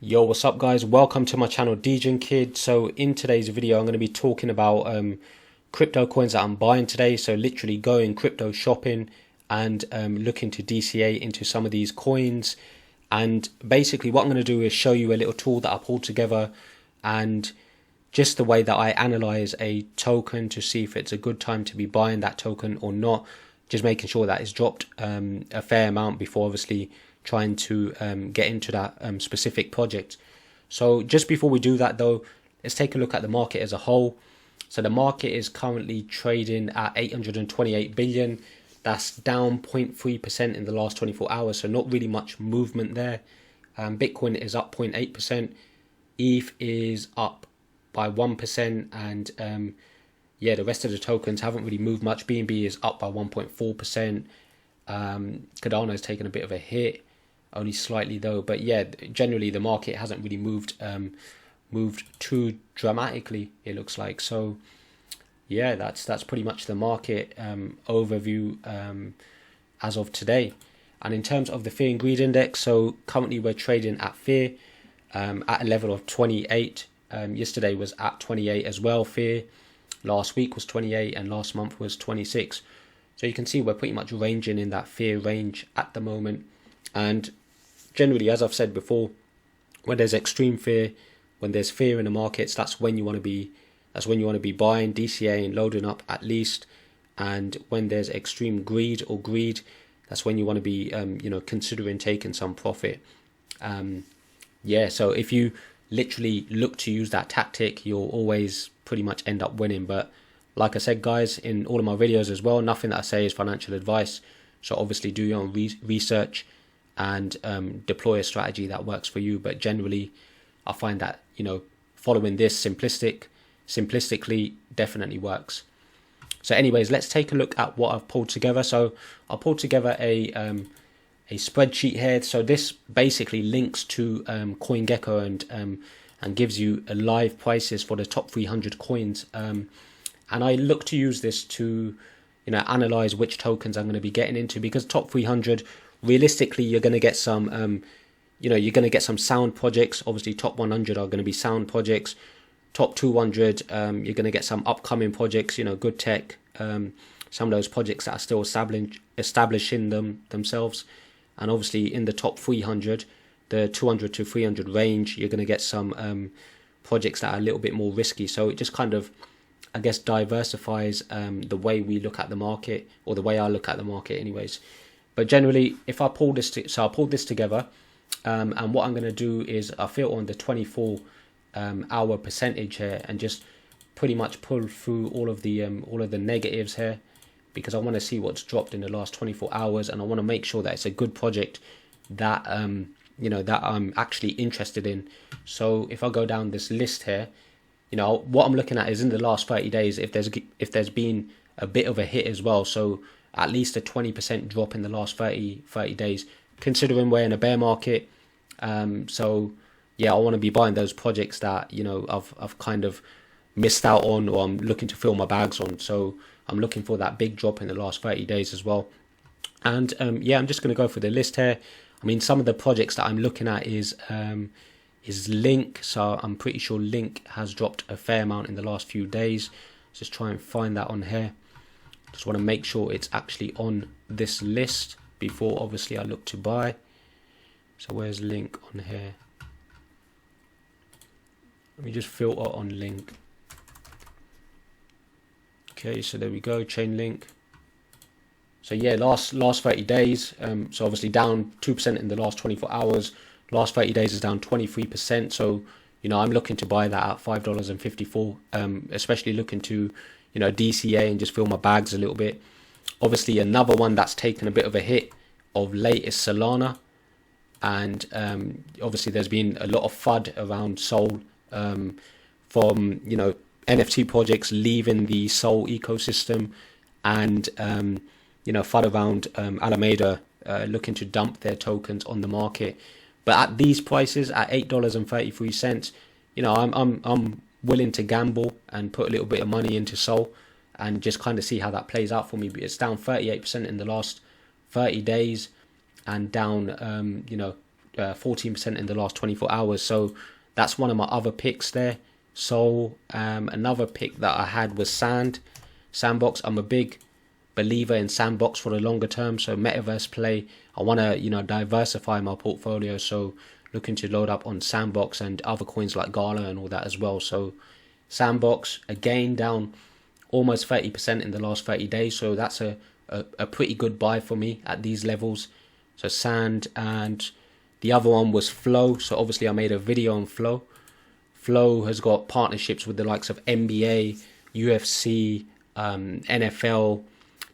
Yo, what's up guys? Welcome to my channel DJ Kid. So in today's video I'm going to be talking about crypto coins that I'm buying today. So literally going crypto shopping and looking to DCA into some of these coins. And basically what I'm going to do is show you a little tool that I pulled together and just the way that I analyze a token to see if it's a good time to be buying that token or not. Just making sure that it's dropped a fair amount before obviously trying to get into that specific project. So just before we do that though, let's take a look at the market as a whole. So the market is currently trading at 828 billion. That's down 0.3% in the last 24 hours. So not really much movement there. Bitcoin is up 0.8%. ETH is up by 1%. And yeah, the rest of the tokens haven't really moved much. BNB is up by 1.4%. Cardano has taken a bit of a hit, only slightly though. But yeah, generally the market hasn't really moved too dramatically, it looks like. So yeah, that's pretty much the market overview as of today. And in terms of the fear and greed index, so currently we're trading at fear at a level of 28. Yesterday was at 28 as well. Fear last week was 28 and last month was 26. So you can see we're pretty much ranging in that fear range at the moment. And generally, as I've said before, when there's extreme fear, when there's fear in the markets, that's when you want to be buying, DCAing, loading up at least. And when there's extreme greed, that's when you want to be considering taking some profit. Yeah, so if you literally look to use that tactic, you'll always pretty much end up winning. But like I said guys, in all of my videos as well, nothing that I say is financial advice. So obviously do your own research and deploy a strategy that works for you. But generally I find that following this simplistically definitely works. So anyways, let's take a look at what I've pulled together. So I pulled together a spreadsheet here. So this basically links to CoinGecko and gives you a live prices for the top 300 coins. And I look to use this to analyze which tokens I'm going to be getting into, because top 300 realistically you're going to get some you're going to get some sound projects. Obviously top 100 are going to be sound projects. Top 200 you're going to get some upcoming projects, good tech, some of those projects that are still establishing themselves. And obviously in the top 300, the 200 to 300 range, you're going to get some projects that are a little bit more risky. So it just kind of, I guess, diversifies the way we look at the market, or the way I look at the market anyways. But generally, if I pull this, so I pulled this together, and what I'm going to do is I filter on the 24 hour percentage here and just pretty much pull through all of the negatives here, because I want to see what's dropped in the last 24 hours, and I want to make sure that it's a good project that that I'm actually interested in. So if I go down this list here, what I'm looking at is in the last 30 days, if there's been a bit of a hit as well. So at least a 20% drop in the last 30 days, considering we're in a bear market. So yeah, I want to be buying those projects that I've kind of missed out on, or I'm looking to fill my bags on. So I'm looking for that big drop in the last 30 days as well. And yeah, I'm just going to go through the list here. I mean, some of the projects that I'm looking at is Link. So I'm pretty sure Link has dropped a fair amount in the last few days. Just try and find that on here. Just want to make sure it's actually on this list before obviously I look to buy. So where's Link on here? Let me just filter on Link. Okay, so there we go, chainlink. So yeah, last 30 days, so obviously down 2% in the last 24 hours. Last 30 days is down 23%. So, I'm looking to buy that at $5.54, especially looking to, DCA and just fill my bags a little bit. Obviously, another one that's taken a bit of a hit of late is Solana. And obviously there's been a lot of FUD around Sol from, NFT projects leaving the Sol ecosystem, and FUD around Alameda looking to dump their tokens on the market. But at these prices, at $8.33, I'm willing to gamble and put a little bit of money into Sol and just kind of see how that plays out for me. But it's down 38% in the last 30 days and down 14% in the last 24 hours. So that's one of my other picks there. So another pick that I had was Sandbox. I'm a big believer in Sandbox for the longer term. So metaverse play, I want to, diversify my portfolio. So looking to load up on Sandbox and other coins like GALA and all that as well. So Sandbox, again, down almost 30% in the last 30 days. So that's a pretty good buy for me at these levels. So Sand, and the other one was Flow. So obviously I made a video on Flow. Flow has got partnerships with the likes of NBA, UFC, NFL,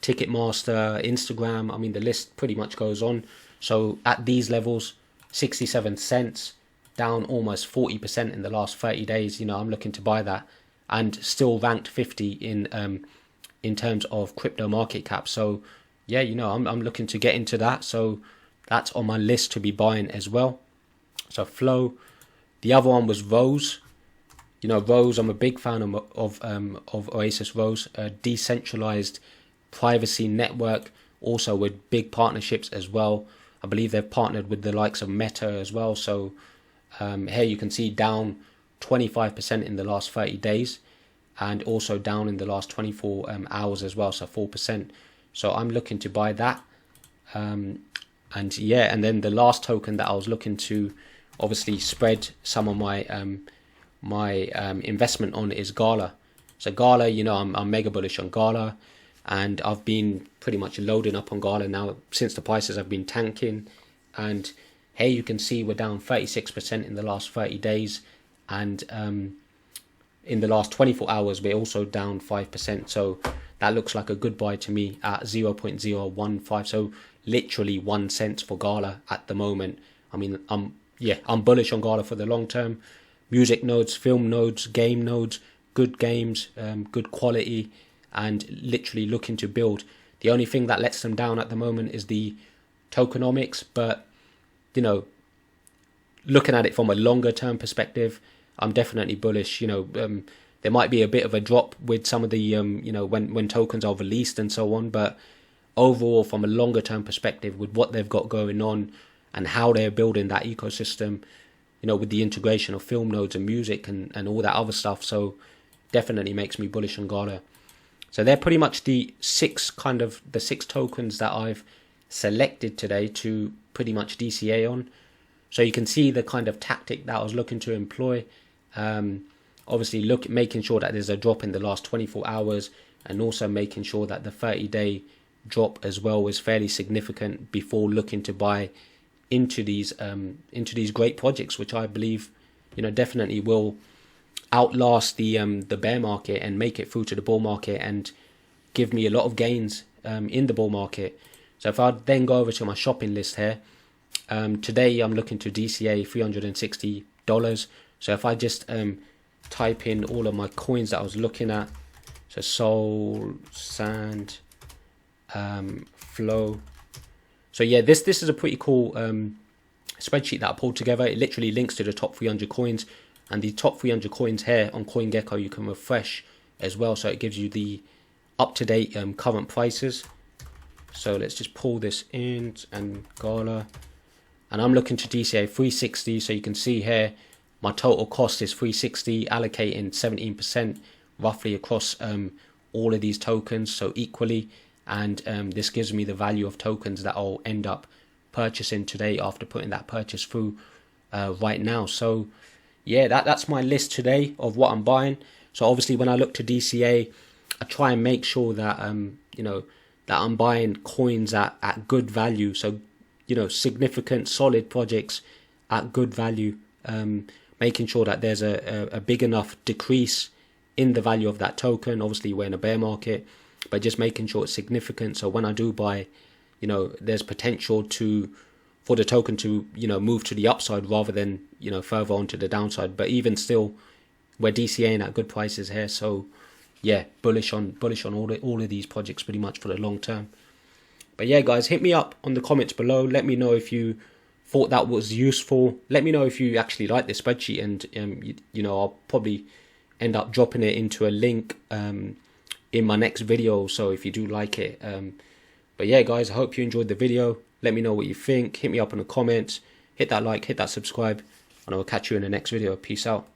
Ticketmaster, Instagram. I mean, the list pretty much goes on. So at these levels, 67 cents, down almost 40% in the last 30 days. I'm looking to buy that, and still ranked 50 in terms of crypto market cap. So yeah, I'm looking to get into that. So that's on my list to be buying as well. So Flow. The other one was Rose. Rose, I'm a big fan of Oasis Rose, a decentralized privacy network, also with big partnerships as well. I believe they've partnered with the likes of Meta as well. So here you can see down 25% in the last 30 days, and also down in the last 24 hours as well, so 4%. So I'm looking to buy that. And then the last token that I was looking to obviously spread some of my investment on is GALA. So GALA, I'm mega bullish on GALA, and I've been pretty much loading up on GALA now since the prices have been tanking. And here you can see we're down 36% in the last 30 days, and in the last 24 hours we're also down 5%. So that looks like a good buy to me at 0.015. So literally 1 cent for GALA at the moment. I mean, I'm bullish on GALA for the long term. Music nodes, film nodes, game nodes, good games, good quality, and literally looking to build. The only thing that lets them down at the moment is the tokenomics, but looking at it from a longer term perspective, I'm definitely bullish. There might be a bit of a drop with some of the when tokens are released and so on, but overall from a longer term perspective, with what they've got going on and how they're building that ecosystem, with the integration of film nodes and music and all that other stuff, so definitely makes me bullish on GALA. So they're pretty much the six tokens that I've selected today to pretty much DCA on. So you can see the kind of tactic that I was looking to employ. Obviously making sure that there's a drop in the last 24 hours, and also making sure that the 30-day drop as well is fairly significant before looking to buy into these great projects, which I believe definitely will outlast the bear market and make it through to the bull market and give me a lot of gains in the bull market. So if I then go over to my shopping list here, today I'm looking to DCA $360. So if I just type in all of my coins that I was looking at, so Sol, Sand, Flow. So yeah, this is a pretty cool spreadsheet that I pulled together. It literally links to the top 300 coins, and the top 300 coins here on CoinGecko you can refresh as well, so it gives you the up-to-date current prices. So let's just pull this in, and GALA, and I'm looking to DCA 360. So you can see here my total cost is 360, allocating 17% roughly across all of these tokens, so equally. And this gives me the value of tokens that I'll end up purchasing today after putting that purchase through right now. So yeah, that's my list today of what I'm buying. So obviously when I look to DCA, I try and make sure that that I'm buying coins at good value. So significant solid projects at good value, making sure that there's a big enough decrease in the value of that token. Obviously we're in a bear market, but just making sure it's significant. So when I do buy, there's potential for the token to move to the upside rather than further on to the downside. But even still, we're DCAing at good prices here. So yeah, bullish on all of these projects pretty much for the long term. But yeah, guys, hit me up on the comments below. Let me know if you thought that was useful. Let me know if you actually like this spreadsheet, and I'll probably end up dropping it into a link in my next video, so if you do like it. But yeah, guys, I hope you enjoyed the video. Let me know what you think. Hit me up in the comments. hit that like, hit that subscribe, and I will catch you in the next video. Peace out.